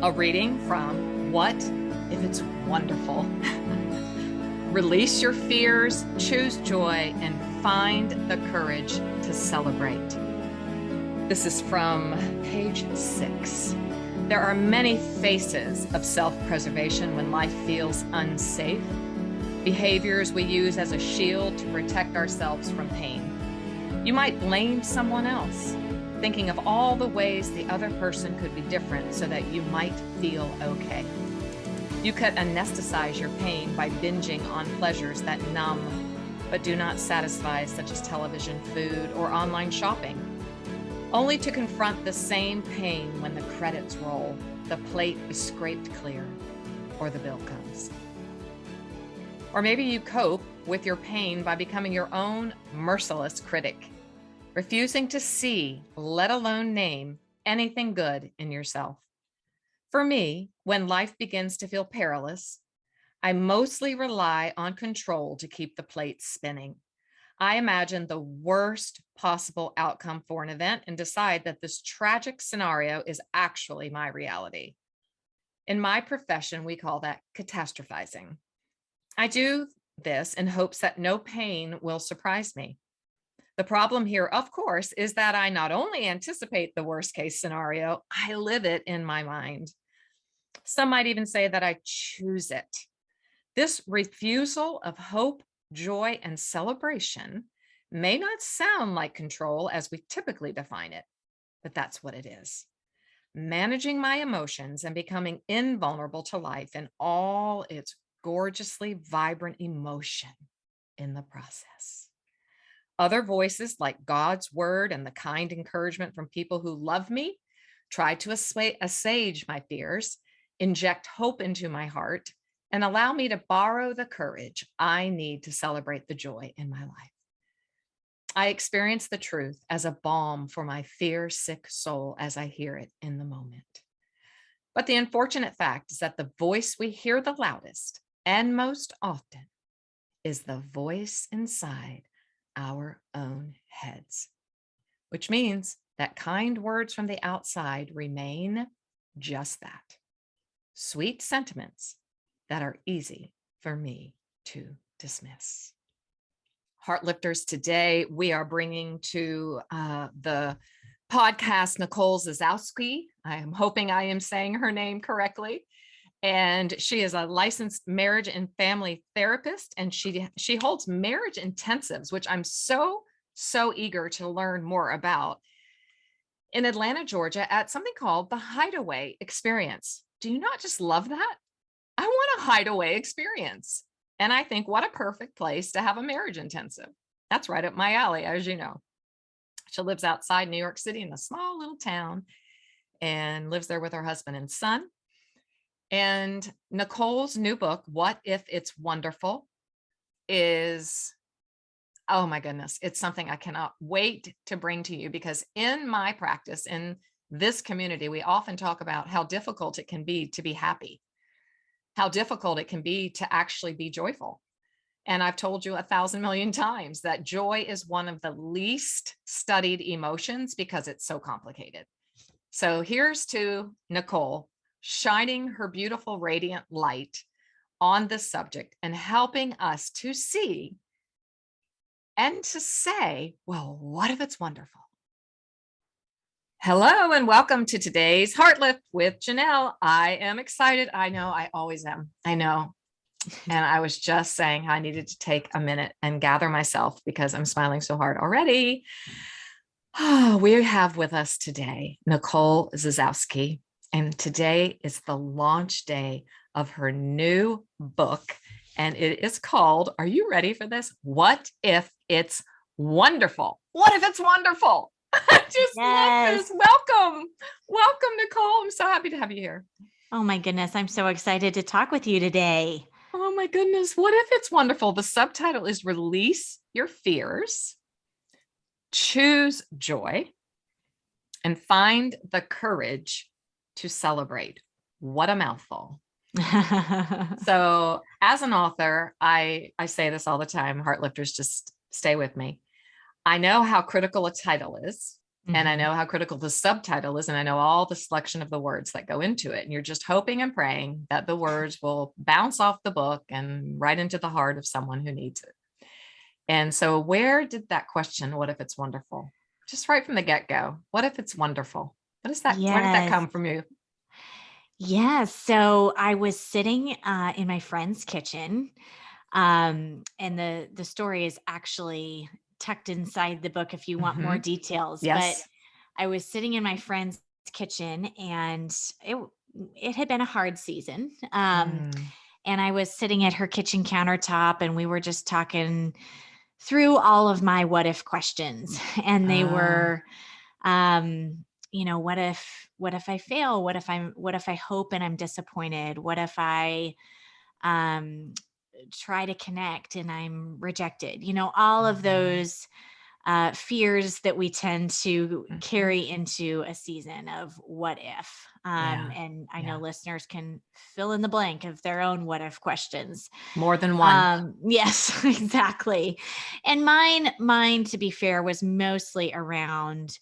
A reading from What If It's Wonderful? Release your fears, choose joy, and find the courage to celebrate. This is from page 6. There are many faces of self-preservation when life feels unsafe. Behaviors we use as a shield to protect ourselves from pain. You might blame someone else, thinking of all the ways the other person could be different so that you might feel okay. You could anesthetize your pain by binging on pleasures that numb but do not satisfy, such as television, food, or online shopping, only to confront the same pain when the credits roll, the plate is scraped clear, or the bill comes. Or maybe you cope with your pain by becoming your own merciless critic, refusing to see, let alone name, anything good in yourself. For me, when life begins to feel perilous, I mostly rely on control to keep the plate spinning. I imagine the worst possible outcome for an event and decide that this tragic scenario is actually my reality. In my profession, we call that catastrophizing. I do this in hopes that no pain will surprise me. The problem here, of course, is that I not only anticipate the worst case scenario, I live it in my mind. Some might even say that I choose it. This refusal of hope, joy, and celebration may not sound like control as we typically define it, but that's what it is. Managing my emotions and becoming invulnerable to life in all its gorgeously vibrant emotion in the process. Other voices like God's word and the kind encouragement from people who love me try to assuage my fears, inject hope into my heart, and allow me to borrow the courage I need to celebrate the joy in my life. I experience the truth as a balm for my fear-sick soul as I hear it in the moment. But the unfortunate fact is that the voice we hear the loudest and most often is the voice inside our own heads, which means that kind words from the outside remain just that, sweet sentiments that are easy for me to dismiss. Heartlifters, today we are bringing to the podcast Nicole Zasowski. I am hoping I am saying her name correctly. And she is a licensed marriage and family therapist, and she holds marriage intensives, which I'm so eager to learn more about, in Atlanta, Georgia, at something called the Hideaway Experience. Do you not just love that? I want a hideaway experience. And I think, what a perfect place to have a marriage intensive. That's right up my alley, as you know. She lives outside New York City in a small little town and lives there with her husband and son. And Nicole's new book, What If It's Wonderful, is, oh my goodness, it's something I cannot wait to bring to you, because in my practice, in this community, we often talk about how difficult it can be to be happy, how difficult it can be to actually be joyful. And I've told you 1,000 million times that joy is one of the least studied emotions because it's so complicated. So here's to Nicole shining her beautiful radiant light on this subject and helping us to see and to say, well, what if it's wonderful? Hello and welcome to today's Heartlift with Janell. I am excited. I know, I always am. I know. And I was just saying I needed to take a minute and gather myself because I'm smiling so hard already. Oh, we have with us today Nicole Zasowski, and today is the launch day of her new book, and it is called, are you ready for this? What If It's Wonderful? What if it's wonderful? I just love this. Welcome, Nicole. I'm so happy to have you here. Oh my goodness, I'm so excited to talk with you today. Oh my goodness, what if it's wonderful? The subtitle is Release Your Fears, Choose Joy, and Find the Courage to Celebrate. What a mouthful. So as an author, I say this all the time, Heartlifters, just stay with me. I know how critical a title is, And I know how critical the subtitle is, and I know all the selection of the words that go into it. And you're just hoping and praying that the words will bounce off the book and right into the heart of someone who needs it. And so where did that question, what if it's wonderful? Just right from the get-go. What if it's wonderful? What is that? Where did that Yes. come from you? Yes. So I was sitting in my friend's kitchen, and the story is actually tucked inside the book if you want more details. But Yes. I was sitting in my friend's kitchen, and it had been a hard season. And I was sitting at her kitchen countertop, and we were just talking through all of my what if questions, and they were, what if I fail? What if I hope and I'm disappointed? What if I um, try to connect and I'm rejected? All of those fears that we tend to carry into a season of what if. And I know listeners can fill in the blank of their own what if questions. More than one. Yes, exactly. And mine, to be fair, was mostly around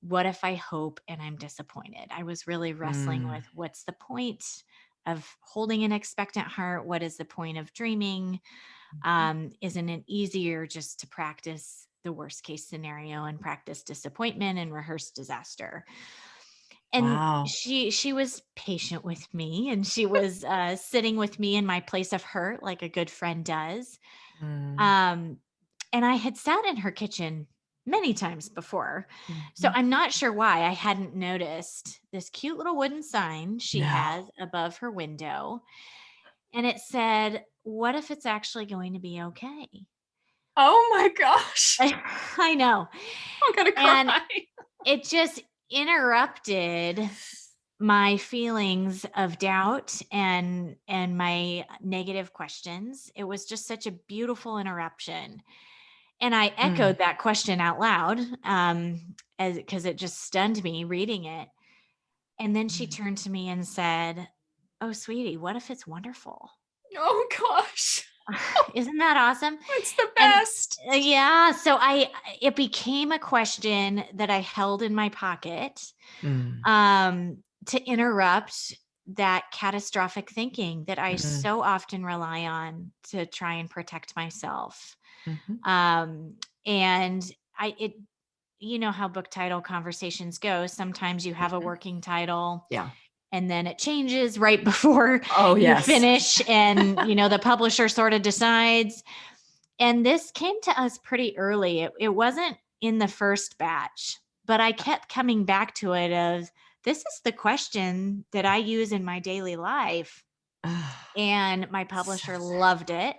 what if I hope and I'm disappointed. I was really wrestling with what's the point of holding an expectant heart? What is the point of dreaming? Isn't it easier just to practice the worst case scenario and practice disappointment and rehearse disaster? And Wow. she was patient with me, and she was sitting with me in my place of hurt like a good friend does. Um, and I had sat in her kitchen many times before. So I'm not sure why I hadn't noticed this cute little wooden sign she has above her window. And it said, "What if it's actually going to be okay?" Oh my gosh. I know. I'm gonna And cry. it just interrupted my feelings of doubt and my negative questions. It was just such a beautiful interruption. And I echoed that question out loud, as because it just stunned me reading it. And then she turned to me and said, "Oh, sweetie, what if it's wonderful?" Oh gosh. Isn't that awesome? It's the And best. yeah, so it became a question that I held in my pocket, to interrupt that catastrophic thinking that I so often rely on to try and protect myself. Um, and it, how book title conversations go. Sometimes you have a working title, Yeah. and then it changes right before Oh, you yes. finish, and the publisher sort of decides. And this came to us pretty early. It wasn't in the first batch, but I kept coming back to it of, this is the question that I use in my daily life. And my publisher loved it.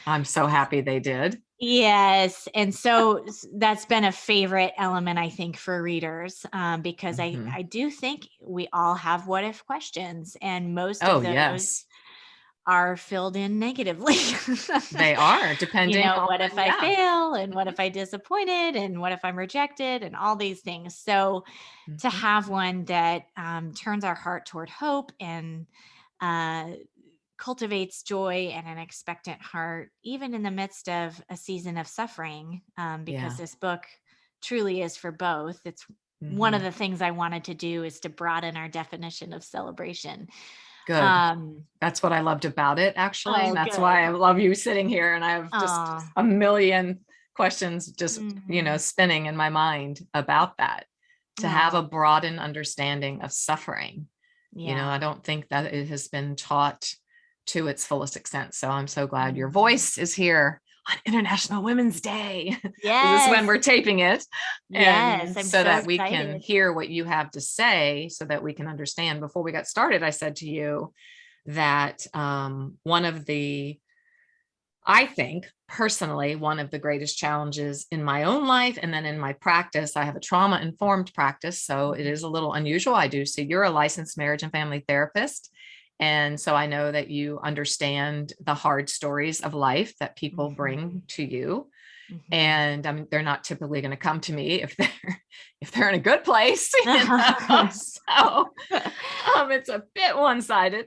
I'm so happy they did. Yes. And so that's been a favorite element, I think, for readers, because I do think we all have what if questions, and most of Oh, those yes. are filled in negatively. They are, depending on, What if I fail, and what if I disappointed, and what if I'm rejected, and all these things. So to have one that turns our heart toward hope and uh, cultivates joy and an expectant heart, even in the midst of a season of suffering, because this book truly is for both. It's one of the things I wanted to do, is to broaden our definition of celebration. Good. That's what I loved about it, actually. And that's why I love you sitting here, and I have just a million questions just, spinning in my mind about that. To have a broadened understanding of suffering. I don't think that it has been taught to its fullest extent. So I'm so glad your voice is here on International Women's Day. This is when we're taping it. Yes, I'm so that we can excited. hear what you have to say, so that we can understand. Before we got started, I said to you that one of the, I think personally, one of the greatest challenges in my own life, and then in my practice, I have a trauma-informed practice, so it is a little unusual. I do. So you're a licensed marriage and family therapist. And so I know that you understand the hard stories of life that people bring to you. And they're not typically going to come to me if they're in a good place. So it's a bit one-sided.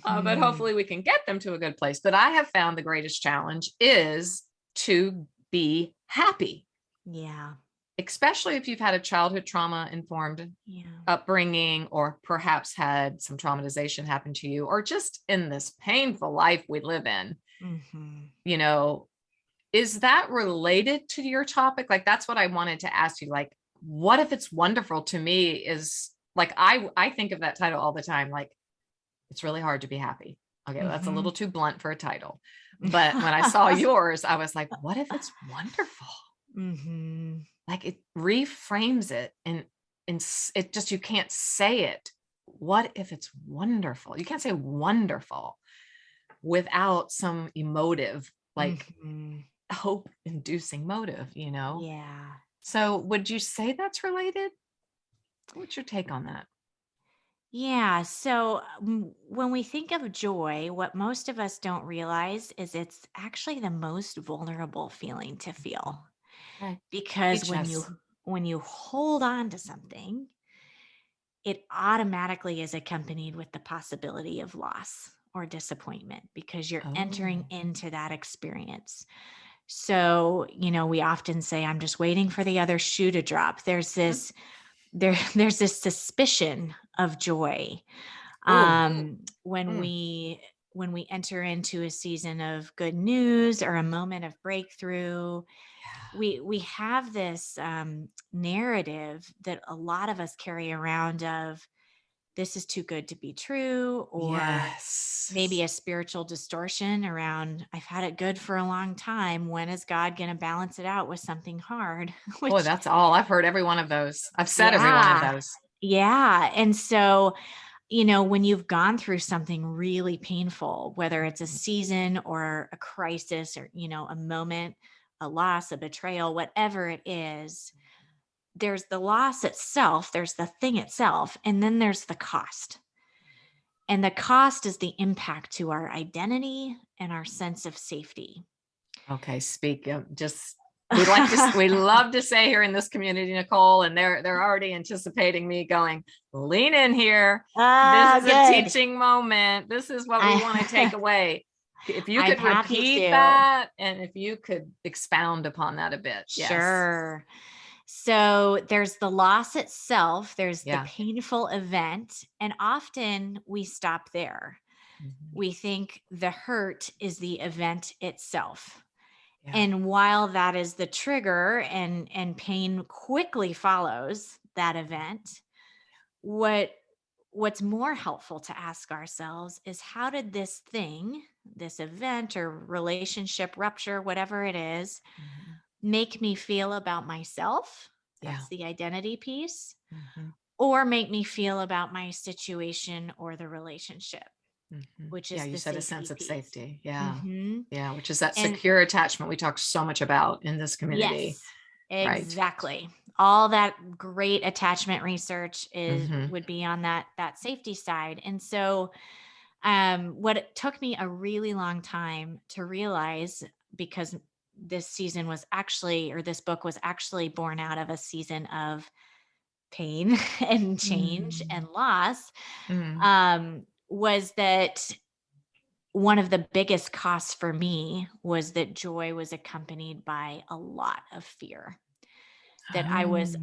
But hopefully we can get them to a good place. But I have found the greatest challenge is to be happy. Yeah. especially if you've had a childhood trauma informed upbringing, or perhaps had some traumatization happen to you, or just in this painful life we live in, you know, is that related to your topic? Like, that's what I wanted to ask you. Like, what if it's wonderful? To me is like, I think of that title all the time. Like, it's really hard to be happy. Okay. That's a little too blunt for a title. But when I saw yours, I was like, what if it's wonderful? Like, it reframes it, and it just, you can't say it. What if it's wonderful? You can't say wonderful without some emotive, like hope inducing motive, you know? Yeah. So would you say that's related? What's your take on that? Yeah. So when we think of joy, what most of us don't realize is it's actually the most vulnerable feeling to feel. Okay. Because Teach us. when you hold on to something, it automatically is accompanied with the possibility of loss or disappointment because you're entering Oh. into that experience. So, we often say, I'm just waiting for the other shoe to drop. There's this suspicion of joy. Oh. When we enter into a season of good news or a moment of breakthrough, we have this narrative that a lot of us carry around of, this is too good to be true, or maybe Yes. a spiritual distortion around, I've had it good for a long time. When is God going to balance it out with something hard? Boy, Which, that's all. I've heard every one of those. I've said every one of yeah, those. yeah. And so, when you've gone through something really painful, whether it's a season or a crisis or, a moment, a loss, a betrayal, whatever it is, there's the loss itself, there's the thing itself, and then there's the cost. And the cost is the impact to our identity and our sense of safety. Okay, speak. Just we love to say here in this community, Nicole, and they're already anticipating me going, lean in here. This is a Good. teaching moment. This is what we want to take away. If you I'm could happy repeat to. that, and if you could expound upon that a bit. Yes. Sure. So there's the loss itself, there's the Yeah. painful event, and often we stop there. Mhm. We think the hurt is the event itself. Yeah. And while that is the trigger and pain quickly follows that event, what's more helpful to ask ourselves is, how did this thing, this event or relationship rupture, whatever it is, Mhm. make me feel about myself? Yeah. That's the identity piece. Mhm. Or make me feel about my situation or the relationship, Mhm. which Yeah, is you the said a sense safety of piece. safety. Yeah. Hmm. Yeah, which is that And secure attachment we talk so much about in this community. yes, Right. exactly. All that great attachment research Mhm. would be on that safety side. And so what it took me a really long time to realize, because this season was actually, or this book was actually born out of a season of pain and change Mm. and loss, Mm. was that one of the biggest costs for me was that joy was accompanied by a lot of fear. That I was Oh.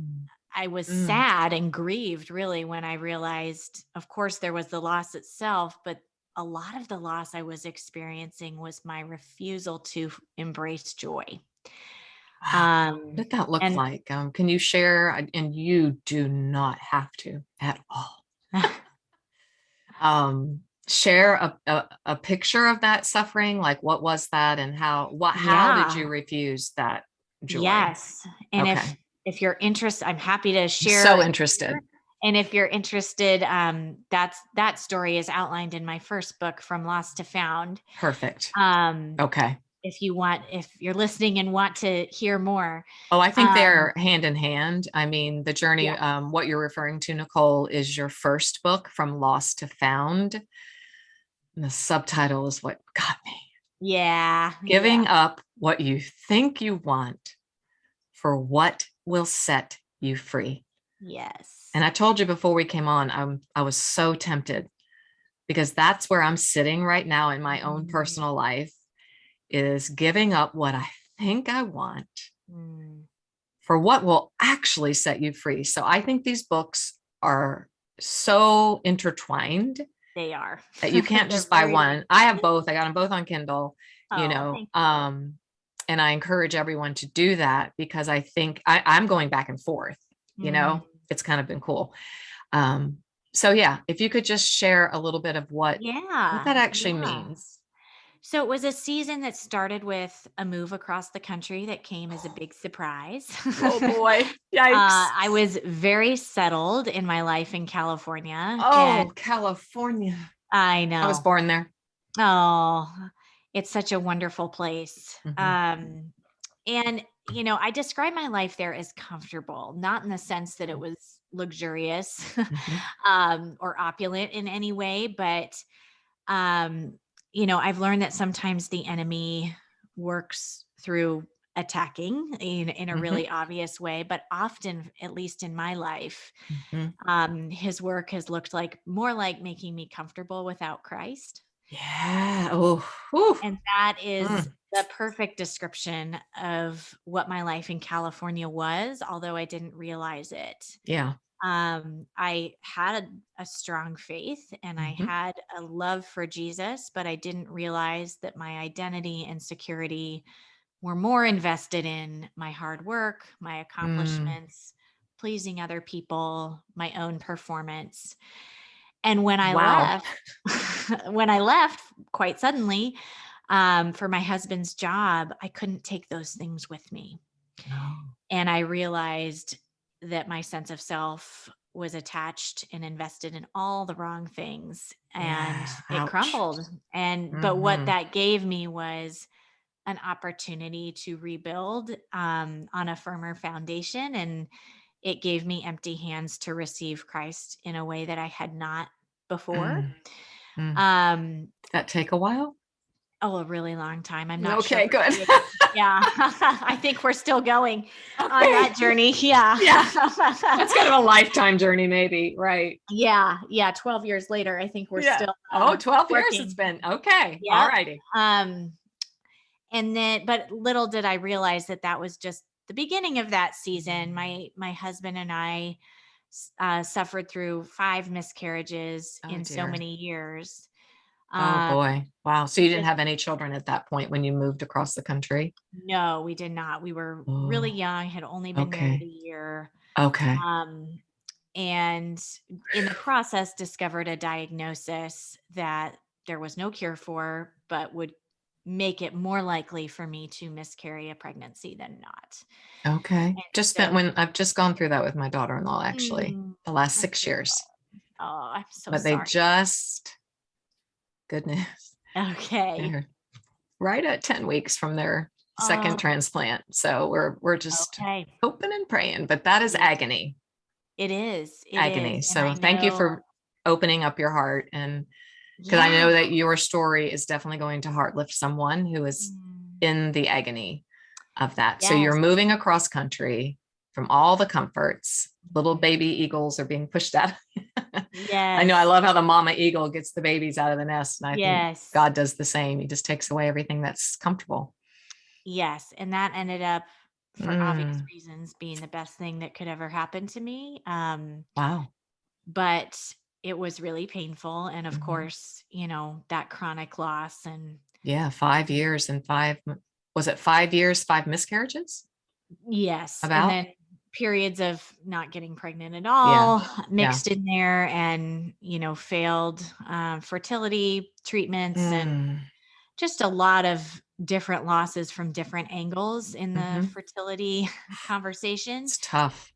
I was Mm. sad and grieved, really, when I realized, of course, there was the loss itself, but a lot of the loss I was experiencing was my refusal to embrace joy. Wow. What did that look And like? Can you share? And you do not have to at all. Share a picture of that suffering. Like, what was that, and how did yeah, you refuse that joy? yes. And Okay. if you're interested, I'm happy to I'm share so it interested. here. And if you're interested, that story is outlined in my first book, From Lost to Found. Perfect. Um, Okay. if you're listening and want to hear more. Oh, I think um, they're hand in hand. I mean, the journey, yeah, what you're referring to, Nicole, is your first book, From Lost to Found. And the subtitle is what got me. yeah, yeah, Giving up what you think you want for what will set you free. yes. And I told you before we came on, I was so tempted, because that's where I'm sitting right now in my own Mm, personal life, is giving up what I think I want mm, for what will actually set you free. So I think these books are so intertwined They are. that you can't They're just buy very, one. I have both. I got them both on Kindle, oh, thank you. and I encourage everyone to do that because I think I'm going back and forth, it's kind of been cool. So yeah, if you could just share a little bit of what that actually means. So it was a season that started with a move across the country that came as a big surprise. Oh boy. Yikes. I was very settled in my life in California. Oh, California. I know. I was born there. Oh, it's such a wonderful place. Mm-hmm. And, I describe my life there as comfortable, not in the sense that it was luxurious Mm-hmm. or opulent in any way, but, I've learned that sometimes the enemy works through attacking in a really obvious way, but often, at least in my life, his work has looked like more like making me comfortable without Christ. Yeah. Oh, whew. And that is the perfect description of what my life in California was, although I didn't realize it. Yeah. I had a strong faith and I had a love for Jesus, but I didn't realize that my identity and security were more invested in my hard work, my accomplishments, pleasing other people, my own performance. And when I Wow. left, quite suddenly, for my husband's job, I couldn't take those things with me. Oh. And I realized that my sense of self was attached and invested in all the wrong things, and it Ouch. crumbled. But what that gave me was an opportunity to rebuild on a firmer foundation. And it gave me empty hands to receive Christ in a way that I had not before. Did Um, that take a while? Oh, a really long time. I'm not sure. Okay, good. Yeah. I think we're still going on that journey. Yeah. Yeah. That's kind of a lifetime journey, maybe. Right. Yeah. 12 years later, I think we're still 12 years working. it's been. Okay. Yep. All righty. And then, but little did I realize that was just the beginning of that season. My husband and I suffered through 5 miscarriages in so many years. Oh boy. Wow. So you didn't Just have any children at that point when you moved across the country? No, we did not. We were really young, had only been married a year. Okay. And in the process discovered a diagnosis that there was no cure for, but would make it more likely for me to miscarry a pregnancy than not. Okay. I've just gone through that with my daughter-in-law, actually, the last I'm 6 so years. sorry. Oh, I'm so But sorry. goodness, Okay. they're right at 10 weeks from their second transplant. So we're just hoping and praying, but that is agony. It is. Agony. And So thank you for opening up your heart, and because I know that your story is definitely going to heartlift someone who is in the agony of that. So you're moving across country from all the comforts. Little baby eagles are being pushed out. I know. I love how the mama eagle gets the babies out of the nest. And I think God does the same. He just takes away everything that's comfortable. Yes. And that ended up, for obvious reasons, being the best thing that could ever happen to me. Wow. But it was really painful. And of course, that chronic loss. And 5 years and was it 5 years, 5 miscarriages? Yes. About? And then periods of not getting pregnant at all mixed in there, and, failed fertility treatments and just a lot of different losses from different angles in the fertility conversations. It's tough.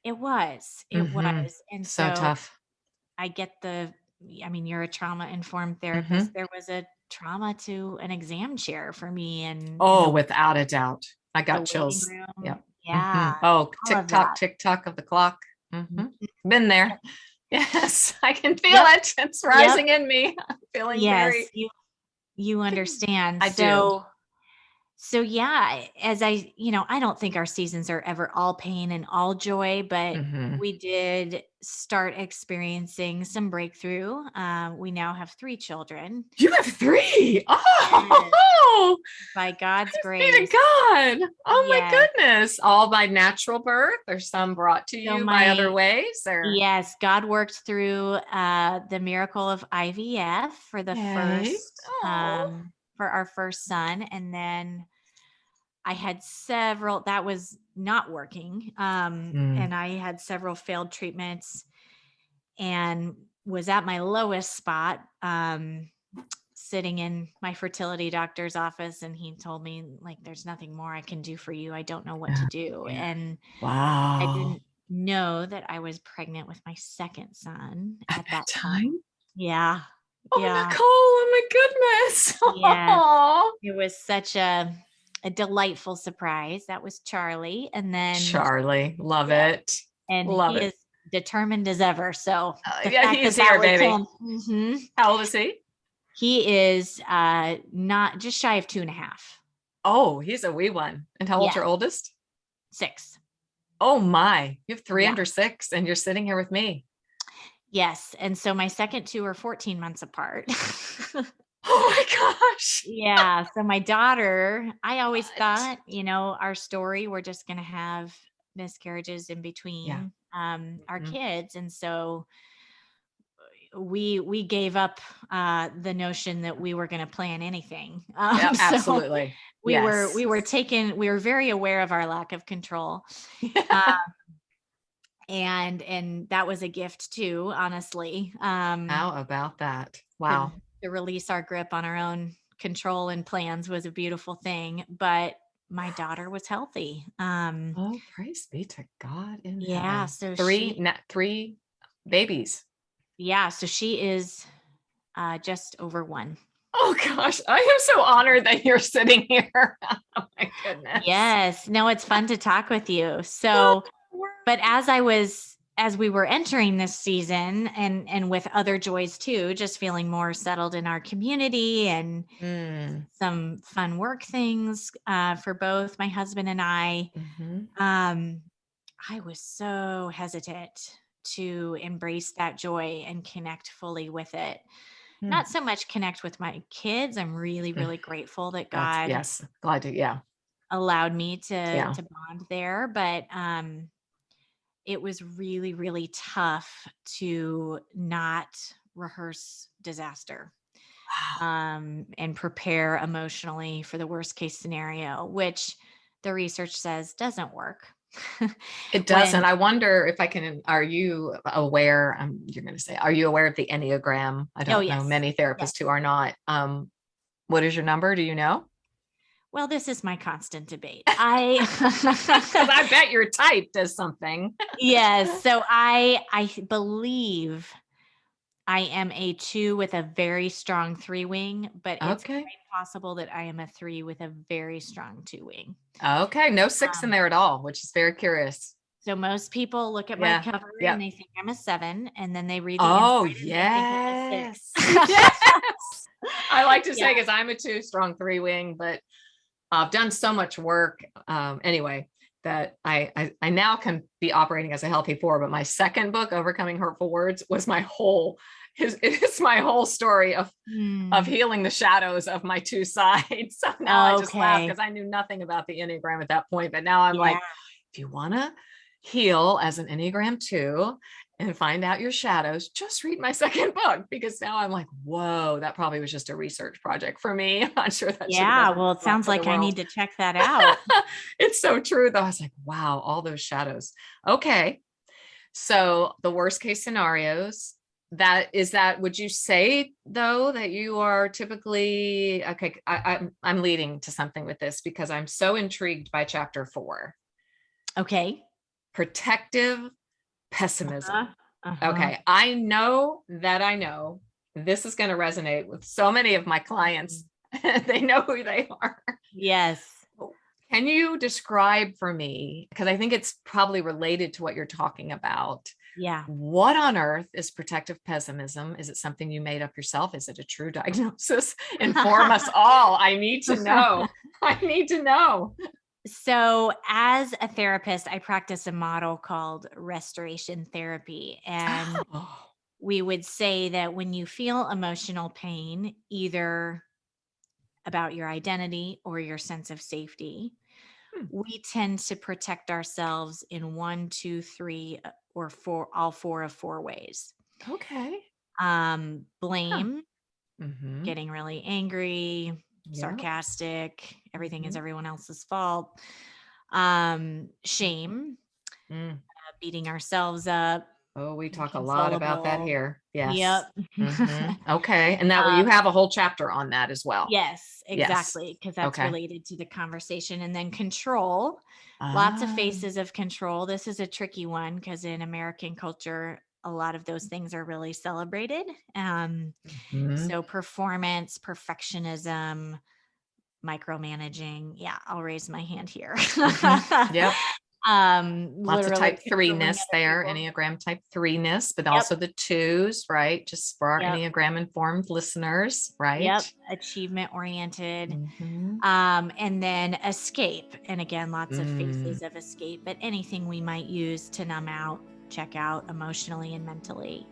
It was. And so tough. I get you're a trauma-informed therapist. There was a trauma to an exam chair for me. And without a doubt. I got chills. Yeah. Oh, tick tock of the clock. Been there. Yes, I can feel it. It's rising in me. I'm feeling very. You understand. I do. So yeah, I don't think our seasons are ever all pain and all joy, but Hmm. we did start experiencing some breakthrough. We now have 3 children. You have 3. Yes, Oh, by God's praise be to grace. God. Oh my Yes. goodness. All by natural birth or some brought to So you by other my ways or? Yes, God worked through the miracle of IVF for the Yay. first Oh. for our first son, and then I had several that was not working. Mm. And I had several failed treatments and was at my lowest spot, sitting in my fertility doctor's office. And he told me, like, there's nothing more I can do for you. I don't know what to Yeah. do. Yeah. And I Wow. didn't know that I was pregnant with my second son At at that that time. time? Yeah. Oh, Yeah. Nicole. Oh my goodness. Yes. Oh. It was such a delightful surprise. That was Charlie. And then Charlie. Love yeah, it. and Love he it. is determined as ever. So the Yeah, fact that he's that here, was baby. him, How old is he? he is not just shy of 2.5. Oh, he's a wee one. And how old's Yeah, your oldest? 6. Oh my, you have 3 Yeah. under 6 and you're sitting here with me. Yes. And so my second 2 are 14 months apart. Oh my gosh. Yeah. So my daughter, I always What? thought, our story, we're just going to have miscarriages in Yeah. between our Mhm. kids. And so we gave up the notion that we were going to plan anything. Yeah, So absolutely. we Yes. were taken, we were very aware of our lack of control. Uh, and that was a gift too, honestly. How about that? To Wow. to release our grip on our own control and plans was a beautiful thing, but my daughter was healthy. Oh, praise be to God in Yeah, heaven. so 3, she 3 babies. yeah, so she is just over 1. Oh gosh, I am so honored that you're sitting here. Oh my goodness. Yes, no, it's fun to talk with you. Oh, So, but as we were entering this season and with other joys too, just feeling more settled in our community and mm, some fun work things for both my husband and mhm, um, I was so hesitant to embrace that joy and connect fully with it. mm, Not so much connect with my kids. I'm really, mm. really grateful that That's God yes. Glad to, yeah. allowed me Yeah. to bond there, but it was really, really tough to not rehearse disaster Wow. and prepare emotionally for the worst case scenario, which the research says doesn't work. It doesn't. When I wonder if I can, are you aware? You're going to say, are you aware of the Enneagram? I Oh, don't know yes. many Yes. therapists who are not. What is your number? Do you know? Well, this is my constant debate. I Because I bet your type does something. Yes, so I believe I am a 2 with a very strong 3 wing, but it's Okay. quite possible that I am a 3 with a very strong 2 wing. Okay. No 6 in Um, there at all, which is very curious. so most people look at my Yeah. cover and Yep. they think I'm a 7, and then they read the Oh, inside and they think I'm a 6. yes. Yes. I like to Yeah. say, because I'm a 2 strong 3 wing, but I've done so much work anyway that I now can be operating as a healthy 4. But my second book, Overcoming Hurtful Words, was my whole it's my whole story of Hmm. healing the shadows of my 2 sides. So now I just laugh Okay. because I knew nothing about the Enneagram at that point. But now I'm Yeah. like, if you want to heal as an Enneagram 2 and find out your shadows, just read my second book, because now I'm like, whoa, that probably was just a research project for me. I'm not sure that should have Yeah, been well, it out sounds for the like I world. need to check that out. It's so true though. I was like, wow, all those shadows. Okay. So the worst case scenarios, that would you say though that you are typically okay? I'm leading to something with this because I'm so intrigued by chapter 4, Okay. protective Uh-huh. pessimism. Uh-huh. Okay, I know this is going to resonate with so many of my clients. They know who they are. Yes. Can you describe for me, because I think it's probably related to what you're talking about, Yeah. What on earth is protective pessimism? Is it something you made up yourself? Is it a true diagnosis? Inform us all. I need to know. I need to know. So, as a therapist, I practice a model called restoration therapy. And Oh. we would say that when you feel emotional pain, either about your identity or your sense of safety, Hmm. we tend to protect ourselves in one, two, three, or four, all four of four ways. Okay. Huh. Blame, Mm-hmm. getting really angry, Yep. sarcastic, everything is Mm-hmm. everyone else's fault. Shame, Mm. beating ourselves up, Oh, we talk a lot about that inconsolable. here. Yes. Yep. Mm-hmm. Okay. And that you um, have a whole chapter on that as well. yes, Yes. exactly, because that's Okay. related to the conversation. And then control, lots of Ah. faces of control. This is a tricky one because in American culture, a lot of those things are really celebrated. Mhm. So performance, perfectionism, micromanaging. Yeah, I'll raise my hand here. Mhm. Yep. Lots of Literally type controlling threeness other there, people. Enneagram type threeness, but Yep, also the twos, right? Just for our yep, Enneagram informed listeners, right? yep. Achievement oriented. Mhm. And then escape. And again, lots of Mm. faces of escape, but anything we might use to numb out, check out emotionally and mentally.